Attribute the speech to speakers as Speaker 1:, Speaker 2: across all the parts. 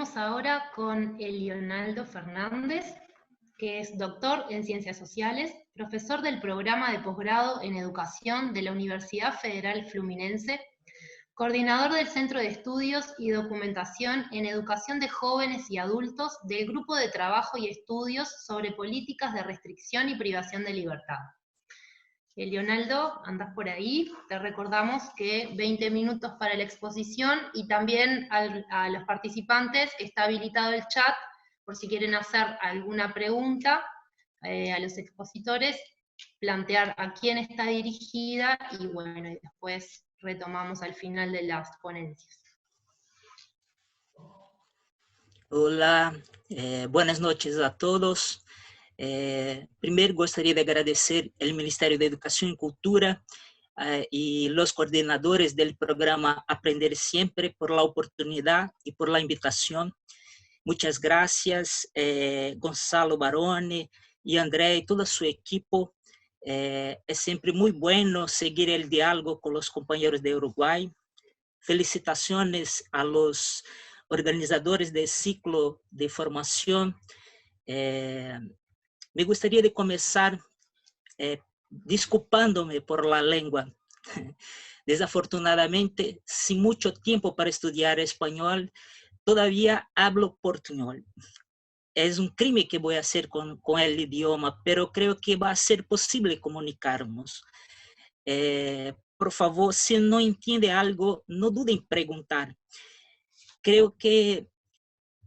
Speaker 1: Tenemos ahora con Elionaldo Fernández, que es doctor en Ciencias Sociales, profesor del programa de posgrado en Educación de la Universidad Federal Fluminense, coordinador del Centro de Estudios y Documentación en Educación de Jóvenes y Adultos del Grupo de Trabajo y Estudios sobre Políticas de Restricción y Privación de Libertad. Leonardo, andás por ahí, te recordamos que 20 minutos para la exposición y también a los participantes está habilitado el chat por si quieren hacer alguna pregunta a los expositores, plantear a quién está dirigida y bueno, y después retomamos al final de las ponencias.
Speaker 2: Hola, buenas noches a todos. Primeiro, gostaria de agradecer ao Ministério da Educação e Cultura e os coordenadores do programa Aprender Sempre por la oportunidade e por la invitação. Muitas gracias, Gonçalo Barone e André e toda a sua equipe. É sempre muito bueno seguir o diálogo com os companheiros de Uruguai. Felicitações a los organizadores del ciclo de formación. Me gustaría de comenzar disculpándome por la lengua. Desafortunadamente, sin mucho tiempo para estudiar español, todavía hablo portuñol. Es un crimen que voy a hacer con el idioma, pero creo que va a ser posible comunicarnos. Por favor, si no entiende algo, no duden en preguntar. Creo que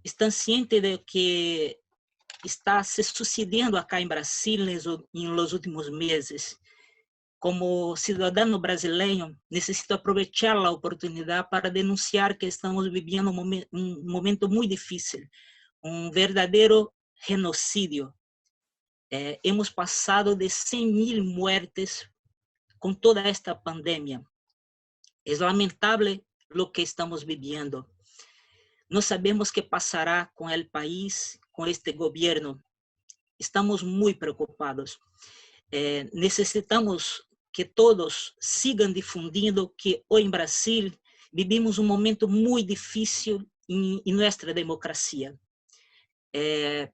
Speaker 2: estão cientes de que está se sucedendo acá em Brasil nos últimos meses. Como cidadão brasileiro, necessito aproveitar a oportunidade para denunciar que estamos vivendo um momento muito difícil, verdadeiro genocídio. Hemos passado de 100.000 muertes com toda esta pandemia. É lamentável o que estamos vivendo. Não sabemos o que passará com o país, com este governo. Estamos muito preocupados. Necessitamos que todos sigam difundindo que hoje em Brasil vivimos um momento muito difícil em nossa democracia.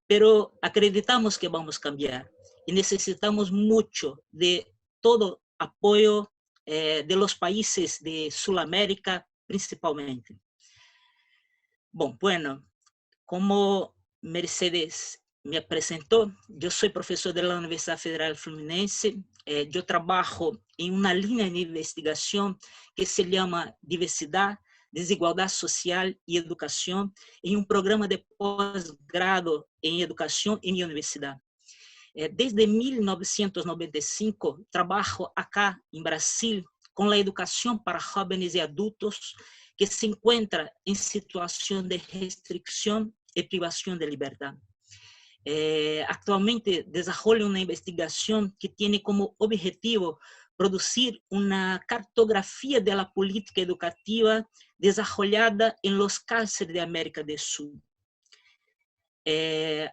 Speaker 2: Pero acreditamos que vamos cambiar e necessitamos muito de todo apoio de los países de Sudamérica, principalmente. Bom, bueno, como Mercedes me apresentou, eu sou professor da Universidade Federal Fluminense, eu trabalho em uma linha de investigação que se chama Diversidade, Desigualdade Social e Educação, em um programa de pós-grado em Educação em minha universidade. Desde 1995, trabalho acá em Brasil com a educação para jovens e adultos que se encuentra em situação de restrição e privação de liberdade. Actualmente desenvolvo uma investigação que tem como objetivo produzir uma cartografia da política educativa desenvolvida em los cárceres de América do Sul.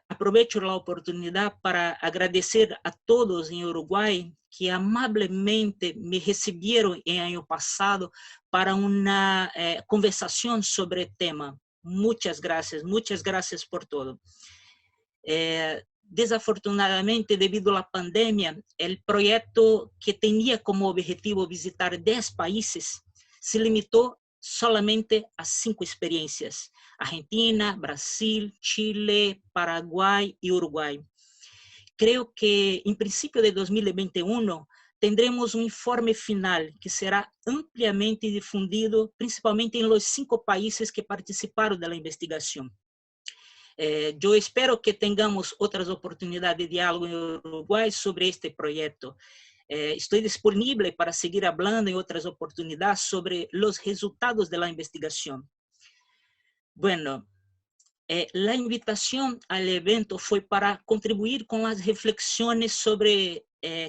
Speaker 2: Aproveito a oportunidade para agradecer a todos em Uruguai que amablemente me receberam em ano passado para uma conversação sobre o tema. Muitas graças por tudo. Desafortunadamente, devido à pandemia, o projeto que tinha como objetivo visitar 10 países se limitou solamente a 5 experiências: Argentina, Brasil, Chile, Paraguai e Uruguai. Creio que, em princípio de 2021, tendremos um informe final que será ampliamente difundido, principalmente em los 5 países que participaram da investigação. Eu espero que tenhamos outras oportunidades de diálogo em Uruguai sobre este projeto. Estou disponível para seguir falando em outras oportunidades sobre os resultados da investigação. Bueno, a invitação ao evento foi para contribuir com as reflexões sobre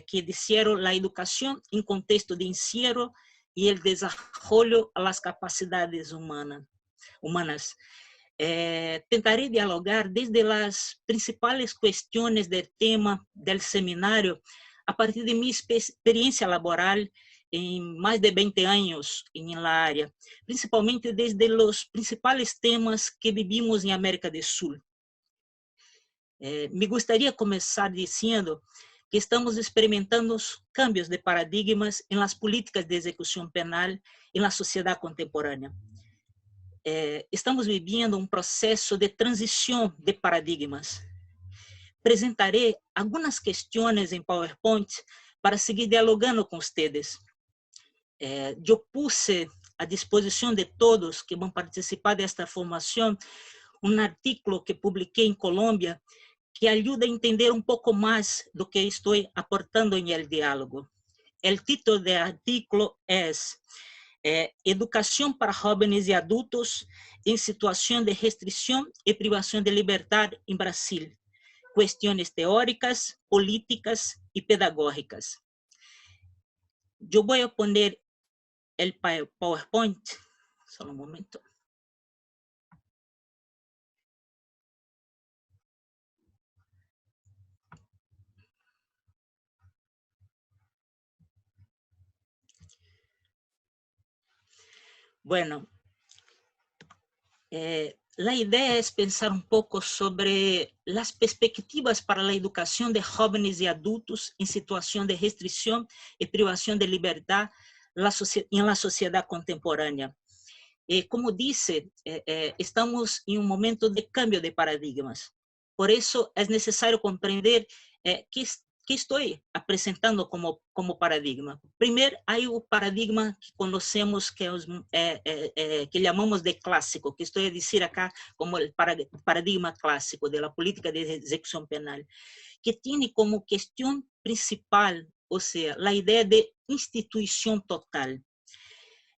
Speaker 2: que disseram a educação em contexto de encierro e o desenvolvimento das capacidades humanas. Tentaré dialogar desde as principais questões do tema do seminário a partir de minha experiência laboral en más de 20 años en la área, principalmente desde los principales temas que vivimos en América del Sur. Me gustaría comenzar diciendo que estamos experimentando cambios de paradigmas en las políticas de ejecución penal en la sociedad contemporánea. Estamos viviendo un proceso de transición de paradigmas. Presentaré algunas cuestiones en PowerPoint para seguir dialogando con ustedes. Yo puse a disposición de todos que van a participar de esta formación un artículo que publiqué en Colombia que ayuda a entender un poco más lo que estoy aportando en el diálogo. El título del artículo es Educación para jóvenes y adultos en situación de restricción y privación de libertad en Brasil. Cuestiones teóricas, políticas y pedagógicas. Yo voy a poner el PowerPoint. Solo un momento. Bueno, la idea es pensar un poco sobre las perspectivas para la educación de jóvenes y adultos en situación de restricción y privación de libertad en la sociedad contemporánea. Como dice, estamos en un momento de cambio de paradigmas. Por eso es necesario comprender qué estoy presentando como paradigma. Primero, hay un paradigma que conocemos que llamamos de clásico, que estoy a decir acá como el paradigma clásico de la política de ejecución penal, que tiene como cuestión principal, o sea, la idea de institución total.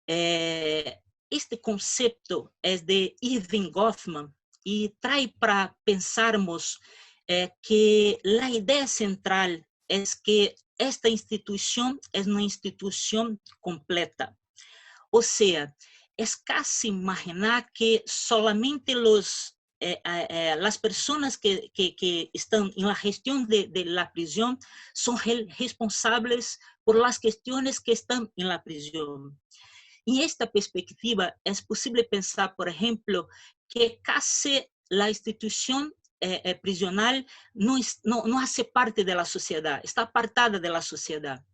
Speaker 2: Este concepto es de Irving Goffman y trae para pensarmos que la idea central es que esta institución es una institución completa. O sea, es casi imaginar que solamente las personas que están en la gestión de la prisión son responsables por las cuestiones que están en la prisión. En esta perspectiva, es posible pensar, por ejemplo, que casi la institución prisional no hace parte de la sociedad, está apartada de la sociedad.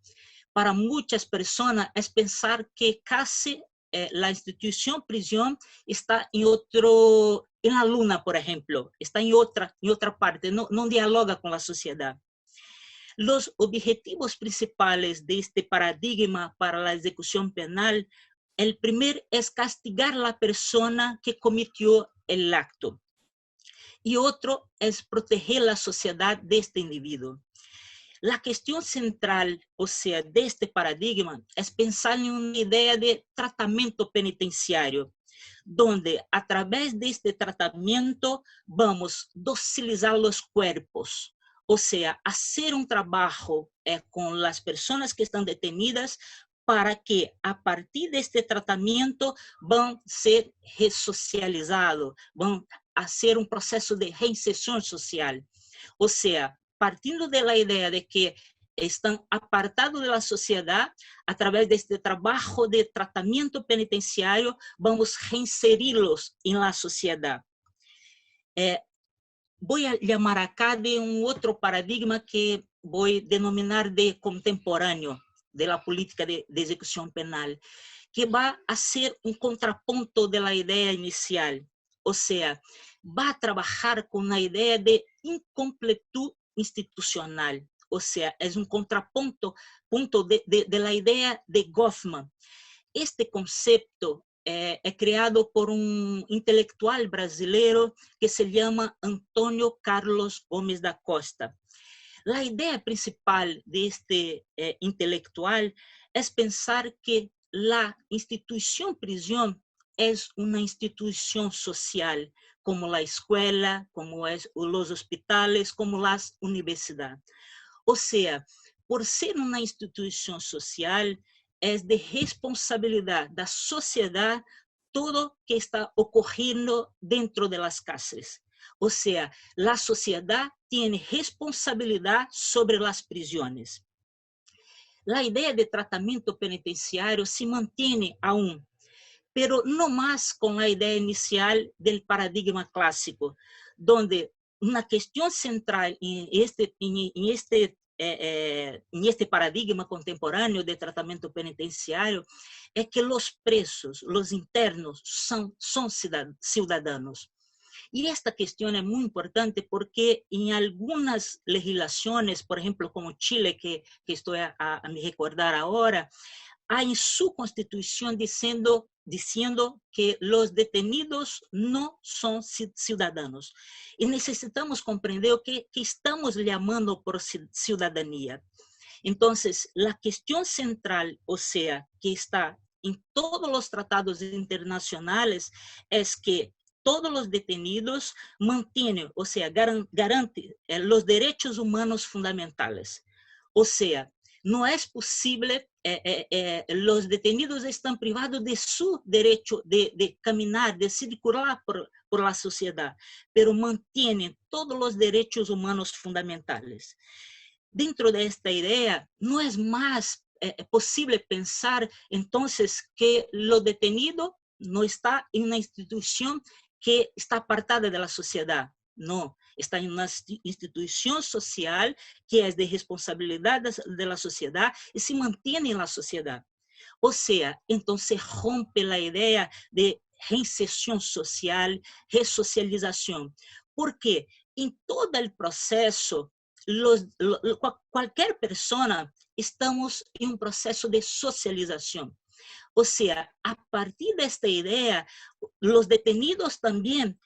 Speaker 2: Para muchas personas es pensar que casi la institución prisión está en la luna, por ejemplo, está en otra parte, no dialoga con la sociedad. Los objetivos principales de este paradigma para la ejecución penal, el primero es castigar a la persona que cometió el acto. Y otro es proteger la sociedad de este individuo. La cuestión central, o sea, de este paradigma, es pensar en una idea de tratamiento penitenciario, donde a través de este tratamiento vamos a docilizar los cuerpos, o sea, hacer un trabajo con las personas que están detenidas para que a partir de este tratamiento van a ser resocializados, van a hacer un proceso de reinserción social. O sea, partindo de la idea de que están apartados de la sociedad, a través de este trabajo de tratamiento penitenciario, vamos a reinserirlos en la sociedad. Voy a llamar acá de un otro paradigma que voy a denominar de contemporáneo de la política de ejecución penal, que va a ser un contrapunto de la idea inicial. O sea, va a trabajar con la idea de incompletud institucional. O sea, es un contrapunto de la idea de Goffman. Este concepto es creado por un intelectual brasileño que se llama Antônio Carlos Gomes da Costa. La idea principal de este intelectual es pensar que la institución prisión es una institución social, como la escuela, como los hospitales, como las universidades. O sea, por ser una institución social, es de responsabilidad de la sociedad todo que está ocurriendo dentro de las cárceles. O sea, la sociedad tiene responsabilidad sobre las prisiones. la idea de tratamiento penitenciario se mantiene aún, pero no más con la idea inicial del paradigma clásico, donde una cuestión central en este paradigma contemporáneo de tratamiento penitenciario es que los presos, los internos, son ciudadanos. Y esta cuestión es muy importante porque en algunas legislaciones, por ejemplo, como Chile, que estoy a me recordar ahora, hay en su constitución diciendo que los detenidos no son ciudadanos. Y necesitamos comprender que estamos llamando por ciudadanía. Entonces, la cuestión central, o sea, que está en todos los tratados internacionales, es que todos los detenidos mantienen, o sea, garanten los derechos humanos fundamentales. O sea, no es posible, los detenidos están privados de su derecho de caminar, de circular por la sociedad, pero mantienen todos los derechos humanos fundamentales. Dentro de esta idea, no es más posible pensar entonces que lo detenido no está en una institución que está apartada de la sociedad. No, está en una institución social que es de responsabilidad de la sociedad y se mantiene en la sociedad. O sea, entonces rompe la idea de reinserción social, resocialización, porque en todo el proceso, cualquier persona estamos en un proceso de socialización. O sea, a partir de esta idea, los detenidos también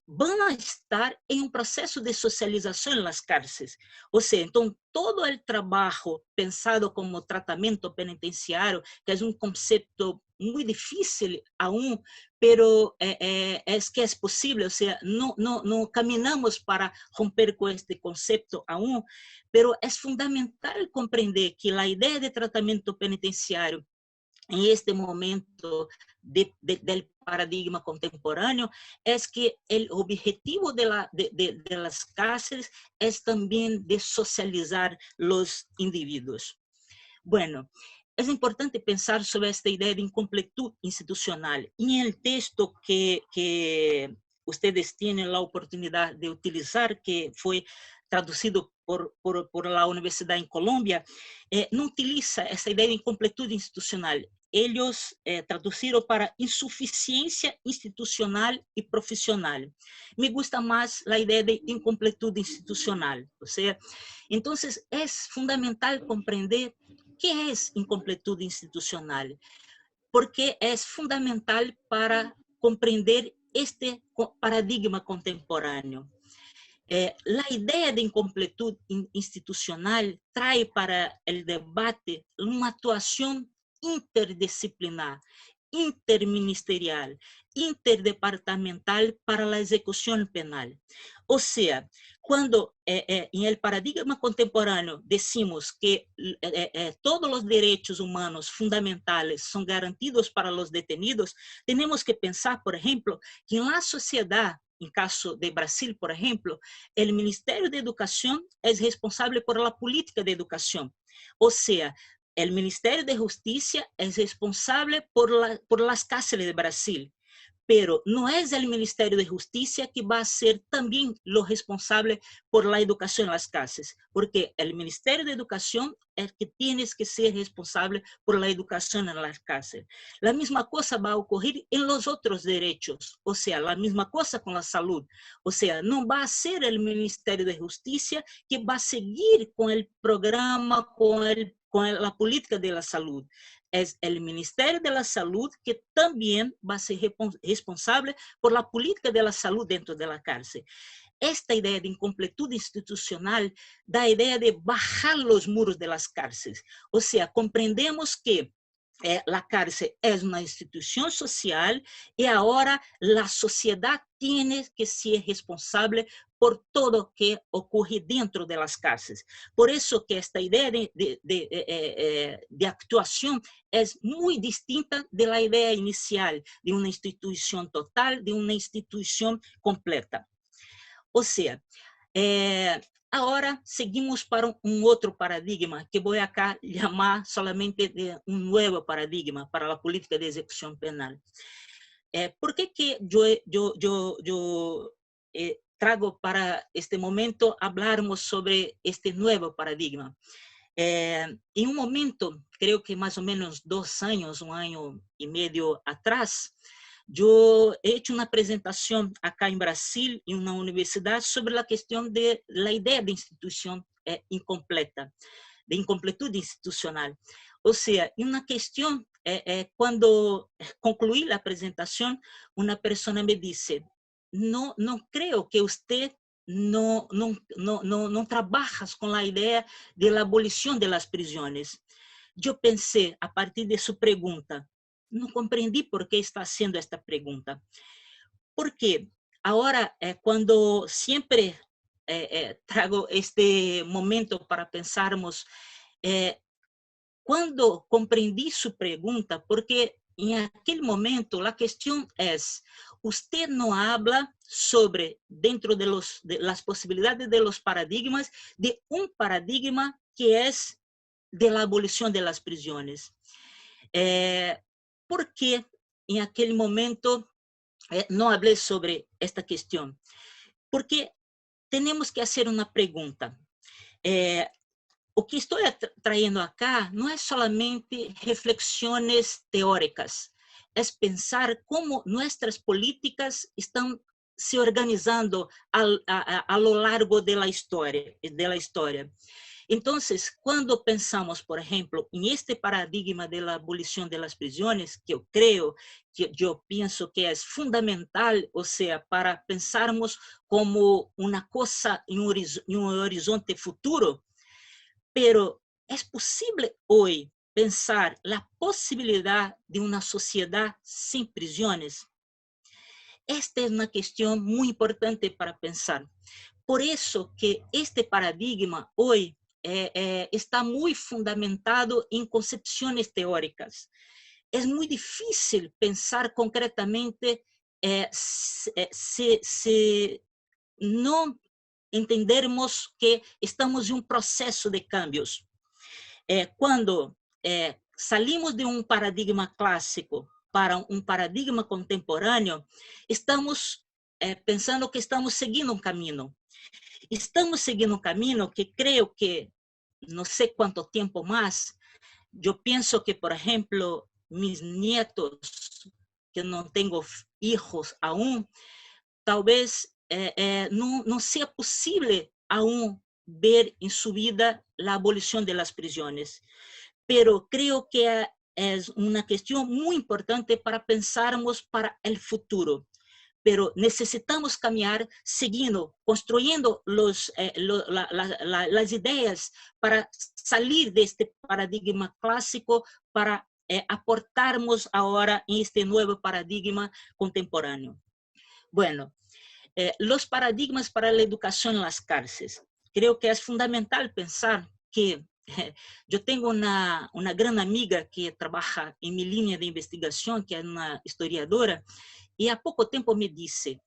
Speaker 2: van a estar en un proceso de socialización en las cárceles. O sea, entonces todo el trabajo pensado como tratamiento penitenciario, que es un concepto muy difícil aún, pero es que es posible, o sea, no caminamos para romper con este concepto aún, pero es fundamental comprender que la idea de tratamiento penitenciario en este momento del paradigma contemporáneo es que el objetivo de las cárceles es también de socializar los individuos. Bueno, es importante pensar sobre esta idea de incompletud institucional. Y en el texto que ustedes tienen la oportunidad de utilizar, que fue traducido por la Universidad en Colombia, no utiliza esa idea de incompletud institucional. Ellos traducieron para insuficiencia institucional y profesional. Me gusta más la idea de incompletud institucional. O sea, entonces es fundamental comprender qué es incompletud institucional, porque es fundamental para comprender este paradigma contemporáneo. La idea de incompletud institucional trae para el debate una actuación interdisciplinar, interministerial, interdepartamental para la ejecución penal. O sea, cuando en el paradigma contemporáneo decimos que todos los derechos humanos fundamentales son garantidos para los detenidos, tenemos que pensar, por ejemplo, que en la sociedad, en caso de Brasil, por ejemplo, el Ministerio de Educación es responsable por la política de educación. O sea, el Ministerio de Justicia es responsable por las cárceles de Brasil, pero no es el Ministerio de Justicia que va a ser también lo responsable por la educación en las cárceles, porque el Ministerio de Educación es que tiene que ser responsable por la educación en las cárceles. La misma cosa va a ocurrir en los otros derechos, o sea, la misma cosa con la salud. O sea, no va a ser el Ministerio de Justicia que va a seguir con el programa, con la política de la salud. Es el Ministerio de la Salud que también va a ser responsable por la política de la salud dentro de la cárcel. Esta idea de incompletud institucional da idea de bajar los muros de las cárceles. O sea, comprendemos que la cárcel es una institución social y ahora la sociedad tiene que ser responsable por todo lo que ocurre dentro de las cárceles. Por eso que esta idea de actuación es muy distinta de la idea inicial de una institución total, de una institución completa. O sea, Ahora seguimos para un otro paradigma que voy acá llamar solamente de un nuevo paradigma para la política de ejecución penal. ¿Por qué que yo trago para este momento hablarmos sobre este nuevo paradigma? En un momento, creo que más o menos 2 años, 1 año y medio atrás, yo he hecho una presentación acá en Brasil, en una universidad, sobre la cuestión de la idea de institución incompleta, de incompletud institucional. O sea, en una cuestión, cuando concluí la presentación, una persona me dice, no creo que usted no trabajas con la idea de la abolición de las prisiones. Yo pensé, a partir de su pregunta, no comprendí por qué está haciendo esta pregunta. Porque ahora, cuando siempre trago este momento para pensarmos, cuando comprendí su pregunta, porque en aquel momento la cuestión es, usted no habla sobre, dentro de las posibilidades de los paradigmas, de un paradigma que es de la abolición de las prisiones. ¿Por qué en aquel momento no hablé sobre esta cuestión? Porque tenemos que hacer una pregunta. O que estou trayendo acá não é solamente reflexões teóricas, é pensar como nossas políticas estão se organizando a lo largo da história. Então, quando pensamos, por exemplo, em este paradigma da abolição das prisões, que eu penso que é fundamental, ou seja, para pensarmos como uma coisa em um horizonte futuro, pero ¿es posible hoy pensar la posibilidad de una sociedad sin prisiones? Esta es una cuestión muy importante para pensar. Por eso que este paradigma hoy está muy fundamentado en concepciones teóricas. Es muy difícil pensar concretamente se no entendermos que estamos em um processo de cambios. Quando salimos de um paradigma clássico para um paradigma contemporâneo, estamos pensando que estamos seguindo um caminho. Estamos seguindo um caminho que creio que, não sei quanto tempo mais, eu penso que, por exemplo, mis nietos, que não tenho filhos aún, talvez não seja possível aún ver em sua vida a abolição das prisões. Pero creio que é uma questão muito importante para pensarmos para o futuro. Pero necessitamos caminhar seguindo, construindo as ideias para sair deste paradigma clássico para aportarmos agora em este novo paradigma contemporâneo. Bueno, los paradigmas para la educación en las cárceles. Creo que es fundamental pensar que yo tengo una gran amiga que trabaja en mi línea de investigación, que es una historiadora, y a poco tiempo me dice,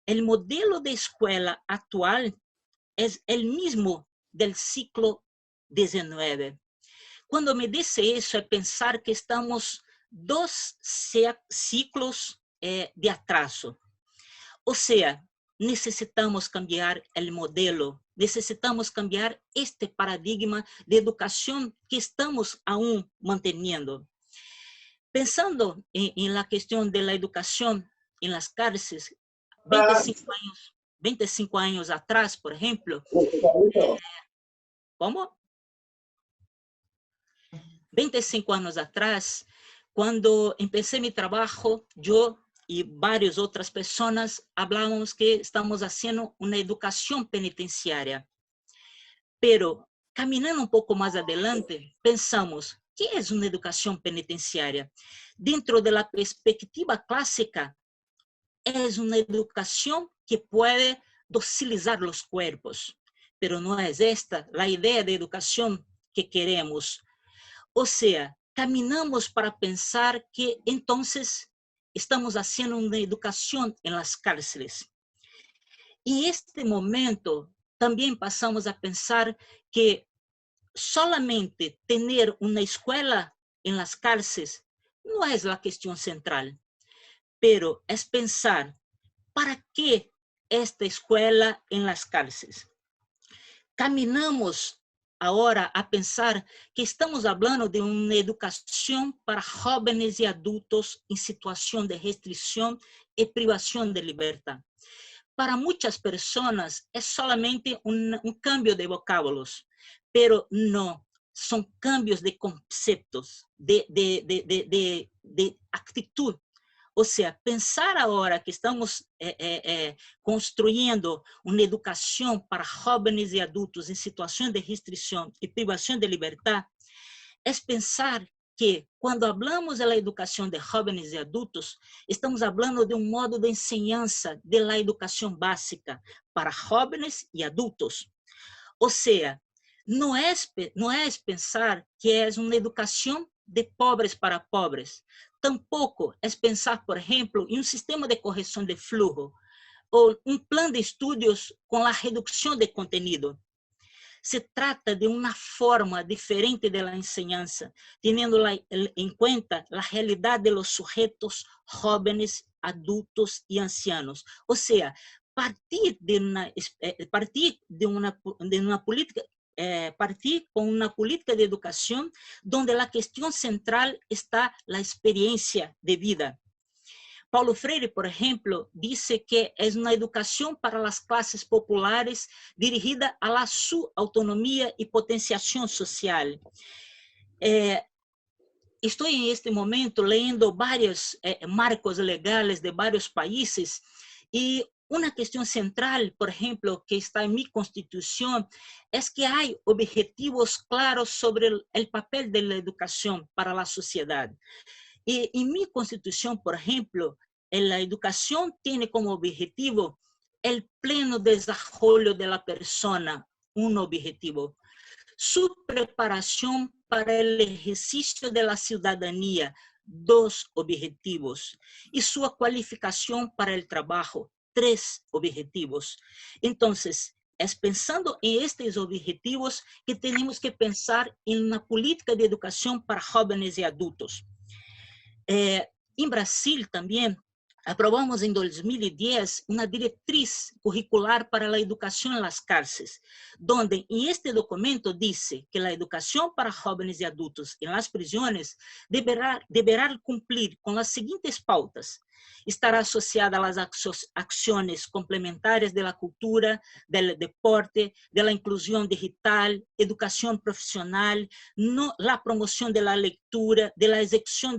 Speaker 2: el modelo de escuela actual es el mismo del siglo XIX. Cuando me dice eso, es pensar que estamos 2 ciclos de atraso. Ou seja, necessitamos cambiar o modelo, necessitamos cambiar este paradigma de educação que estamos aún manteniendo. Pensando em la questão de la educação em las cárceles, 25 anos atrás, por exemplo, como? 25 anos atrás, quando empecé mi trabalho, eu e várias outras pessoas hablamos que estamos fazendo uma educação penitenciária. Pero, caminhando um pouco mais adelante, pensamos, que é uma educação penitenciária? Dentro da perspectiva clássica, é uma educação que pode docilizar os corpos, pero não é esta a ideia de educação que queremos. Ou seja, caminhamos para pensar que, então, estamos fazendo uma educação em las cárceles. E este momento También pasamos a pensar que solamente tener una escuela en las cárceles no es la cuestión central, pero es pensar, ¿para qué esta escuela en las cárceles? Caminamos agora a pensar que estamos falando de uma educação para jovens e adultos em situação de restrição e privação de liberdade. Para muitas pessoas é solamente um cambio de vocábulos, pero não, são cambios de conceptos, de atitude. Ou seja, pensar agora que estamos construindo uma educação para jovens e adultos em situação de restrição e privação de liberdade, é pensar que, quando falamos da educação de jovens e adultos, estamos falando de um modo de enseñança da educação básica para jovens e adultos. Ou seja, não é pensar que é uma educação de pobres para pobres. Tampouco é pensar, por exemplo, em um sistema de correção de fluxo ou um plano de estudos com a redução de conteúdo. Se trata de uma forma diferente de la enseñanza, teniendo em conta a realidade de los sujetos jóvenes, adultos e ancianos. Ou seja, partir com uma política de educação onde a questão central está a experiência de vida. Paulo Freire, por exemplo, disse que é uma educação para as classes populares dirigida a sua autonomia e potenciação social. Estou em este momento lendo vários marcos legais de vários países e uma questão central, por exemplo, que está em minha Constituição, é que há objetivos claros sobre o papel da educação para a sociedade. E em minha Constituição, por exemplo, a educação tem como objetivo o pleno desenvolvimento da pessoa, um objetivo. Sua preparação para o exercício da cidadania, 2 objetivos. E sua qualificação para o trabalho, 3 objetivos. Então, é pensando em estes objetivos que temos que pensar em uma política de educação para jovens e adultos. Em Brasil também, aprobamos em 2010 uma diretriz curricular para a educação nas cárceles, onde em este documento diz que a educação para jovens e adultos em las prisões deverá cumprir com as seguintes pautas: estará associada às ações complementares da cultura, do deporte, da inclusão digital, educação profissional, a promoção da leitura, da execução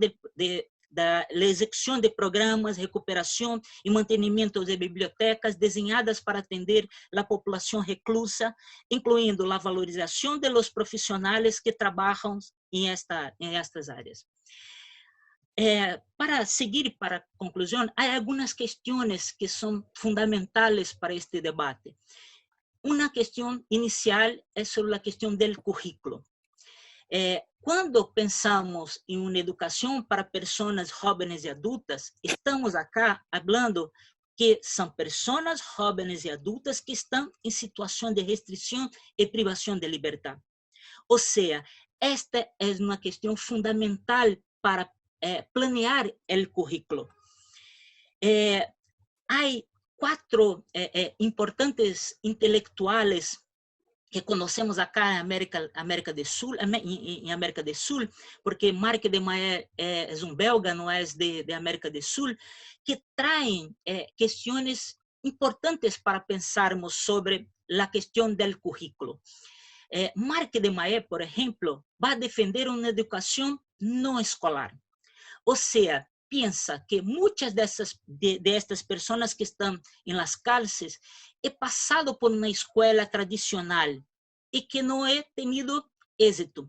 Speaker 2: da execução de programas, recuperação e mantenimento de bibliotecas desenhadas para atender a população reclusa, incluindo a valorização de los profissionais que trabalham em estas áreas. Para seguir para a conclusão, há algumas questões que são fundamentais para este debate. Uma questão inicial é sobre a questão do currículo. Quando pensamos em uma educação para pessoas jovens e adultas, estamos acá falando que são pessoas jovens e adultas que estão em situação de restrição e privação de liberdade. Ou seja, esta é uma questão fundamental para planear o currículo. Há 4 importantes intelectuais que conhecemos acá em América do Sul, porque Marc de Maé é belga, não é de América do Sul, que traem questões importantes para pensarmos sobre a questão do currículo. Marc de Maé, por exemplo, vai defender uma educação não escolar. Ou seja, pensa que muitas destas pessoas que estão em las cárceles é passado por uma escola tradicional e que não é tenido êxito.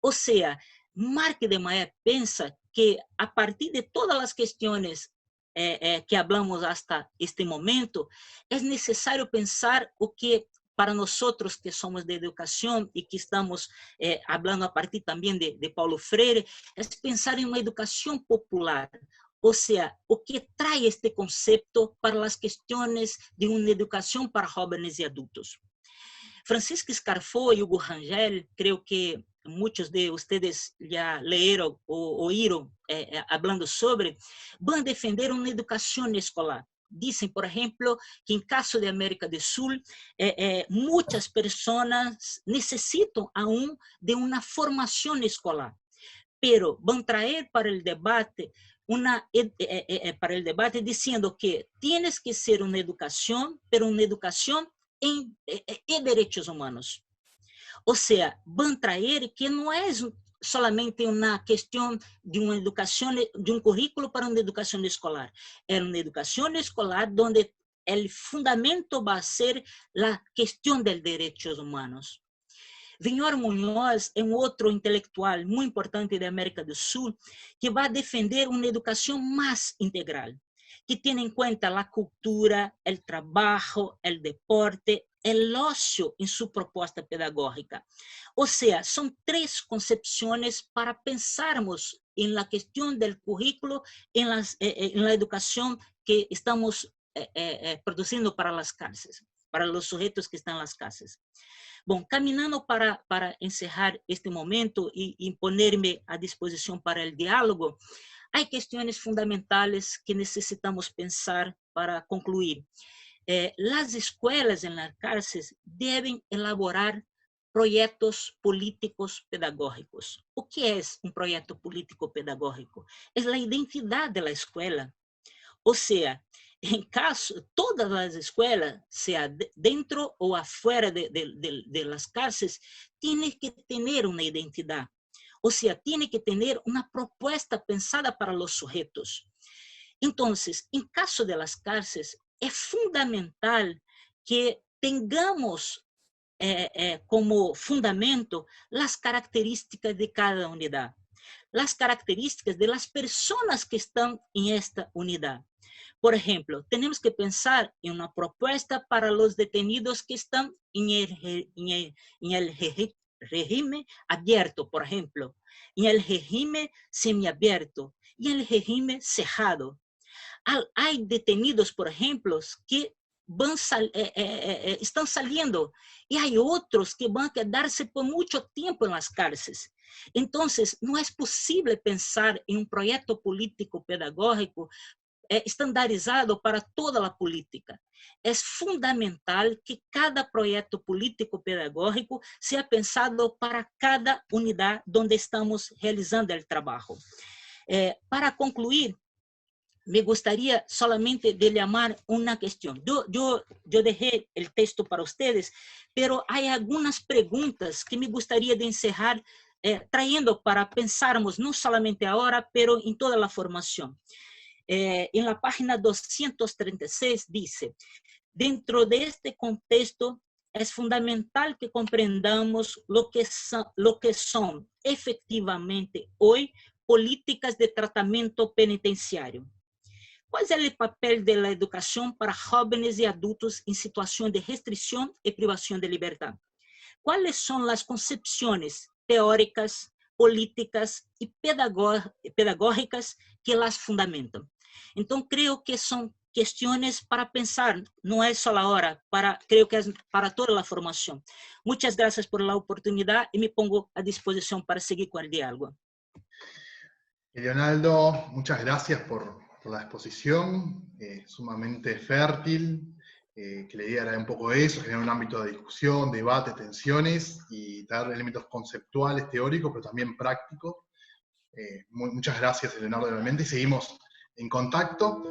Speaker 2: Ou seja, Marc de Maé pensa que a partir de todas as questões que falamos hasta este momento, é necessário pensar o que para nós que somos de educação e que estamos falando a partir também de Paulo Freire, é pensar em uma educação popular. Ou seja, o que traz este conceito para as questões de uma educação para jovens e adultos. Francisco Scarfo y Hugo Rangel, creo que muchos de ustedes ya leyeron o oíram hablando sobre, van a defender una educación escolar. Dicen, por ejemplo, que en caso de América del Sur, muchas personas necesitan aún de una formación escolar, pero van a traer para el debate diciendo que tienes que ser una educación, pero una educación en derechos humanos. O sea, van a traer que no es solamente una cuestión de una educación, de un currículo para una educación escolar. Es una educación escolar donde el fundamento va a ser la cuestión de derechos humanos. Vinhor Muñoz é outro intelectual muito importante da América do Sul que vai defender uma educação mais integral, que tem em conta a cultura, o trabalho, o deporte, o ócio em sua proposta pedagógica. Ou seja, são três concepções para pensarmos em la questão do currículo, em la educação que estamos produzindo para as cárceles, para os sujeitos que estão nas cárceles. Bom, caminhando para encerrar este momento e poner-me à disposição para o diálogo, há questões fundamentais que necessitamos pensar para concluir. As escolas em las cárceles devem elaborar projetos políticos pedagógicos. O que é um projeto político pedagógico? É a identidade da escola. Ou seja, em caso, todas as escolas, seja dentro ou afuera de las cárceles, têm que ter uma identidade. Ou seja, têm que ter uma proposta pensada para os sujeitos. Então, em caso de las cárceles, é fundamental que tenhamos como fundamento as características de cada unidade, as características de las personas que estão em esta unidade. Por ejemplo, tenemos que pensar en una propuesta para los detenidos que están en el régimen abierto, por ejemplo, en el régimen semiabierto y en el régimen cerrado. Hay detenidos, por ejemplo, que están saliendo y hay otros que van a quedarse por mucho tiempo en las cárceles. Entonces, no es posible pensar en un proyecto político pedagógico estandarizado para toda a política. É fundamental que cada projeto político pedagógico seja pensado para cada unidade onde estamos realizando o trabalho. Para concluir, me gostaria solamente de chamar uma questão. Eu deixei o texto para vocês, pero há algumas perguntas que me gostaria de encerrar trayendo para pensarmos não somente agora, pero em toda a formação. En la página 236 dice, dentro de este contexto es fundamental que comprendamos lo que son efectivamente hoy políticas de tratamiento penitenciario. ¿Cuál es el papel de la educación para jóvenes y adultos en situación de restricción y privación de libertad? ¿Cuáles son las concepciones teóricas, políticas y pedagógicas que las fundamentan? Então, creio que são questões para pensar, não é só a hora, creio que é para toda a formação. Muitas graças por a oportunidade e me pongo à disposição para seguir com o diálogo.
Speaker 3: Leonardo, muchas gracias por la exposición, sumamente fértil, que la idea era un poco eso, generar un ámbito de discusión, debate, tensiones y dar elementos conceptuales, teóricos, pero también prácticos. Muchas gracias, Leonardo, realmente, y seguimos en contacto.